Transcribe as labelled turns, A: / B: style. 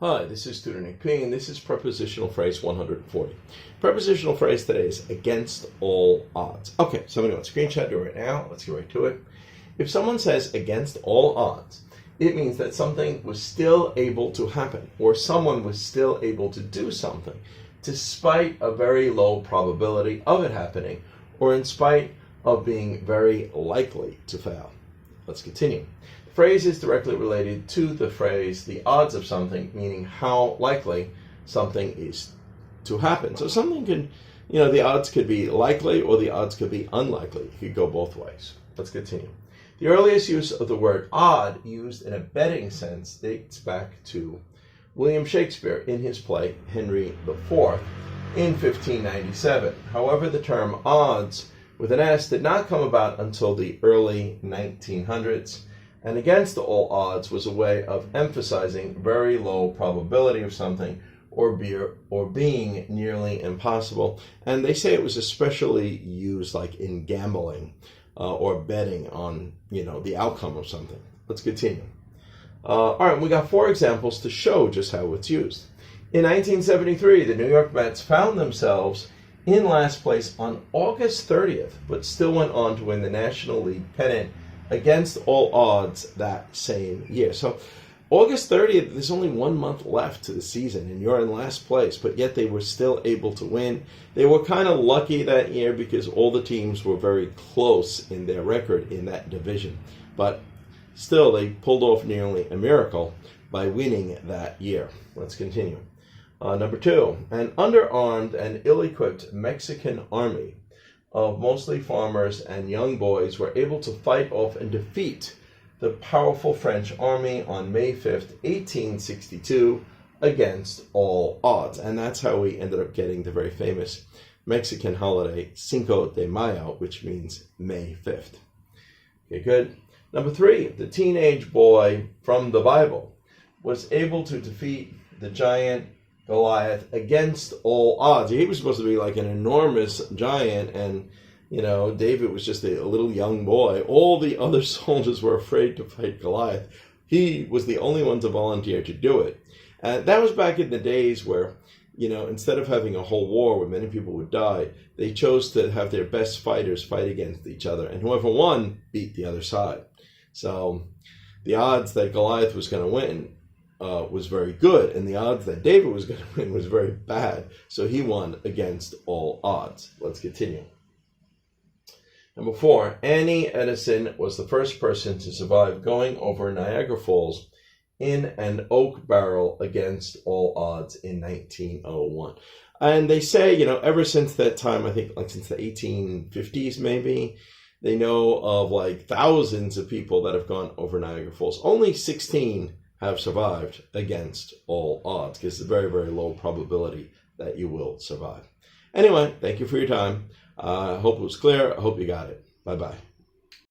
A: Hi, this is Tutor and this is prepositional phrase 140. Prepositional phrase today is against all odds. Okay, somebody wants to screenshot, do it right now. Let's get right to it. If someone says against all odds, it means that something was still able to happen, or someone was still able to do something, despite a very low probability of it happening, or in spite of being very likely to fail. Let's continue. The phrase is directly related to the phrase the odds of something, meaning how likely something is to happen. So something can, the odds could be likely or the odds could be unlikely. It could go both ways. Let's continue. The earliest use of the word odd used in a betting sense dates back to William Shakespeare in his play Henry IV in 1597. However, the term odds with an S did not come about until the early 1900s, and against all odds was a way of emphasizing very low probability of something or being nearly impossible. And they say it was especially used like in gambling or betting on, the outcome of something. Let's continue. All right, we got 4 examples to show just how it's used. In 1973, the New York Mets found themselves in last place on August 30th, but still went on to win the National League pennant against all odds that same year. So August 30th, there's only 1 month left to the season, and you're in last place, but yet they were still able to win. They were kind of lucky that year because all the teams were very close in their record in that division. But still, they pulled off nearly a miracle by winning that year. Let's continue. Number 2, an underarmed and ill-equipped Mexican army of mostly farmers and young boys were able to fight off and defeat the powerful French army on May 5th, 1862, against all odds. And that's how we ended up getting the very famous Mexican holiday, Cinco de Mayo, which means May 5th. Okay, good. Number 3, the teenage boy from the Bible was able to defeat the giant Goliath against all odds. He was supposed to be like an enormous giant, and David was just a little young boy. All the other soldiers were afraid to fight Goliath. He was the only one to volunteer to do it. That was back in the days where, instead of having a whole war where many people would die, they chose to have their best fighters fight against each other, and whoever won beat the other side. So the odds that Goliath was going to win was very good, and the odds that David was going to win was very bad. So he won against all odds. Let's continue. Number 4, Annie Edison was the first person to survive going over Niagara Falls in an oak barrel against all odds in 1901. And they say, ever since that time, I think like since the 1850s maybe, they know of like thousands of people that have gone over Niagara Falls. Only 16 have survived against all odds, because it's a very, very low probability that you will survive. Anyway, thank you for your time. I hope it was clear. I hope you got it. Bye-bye.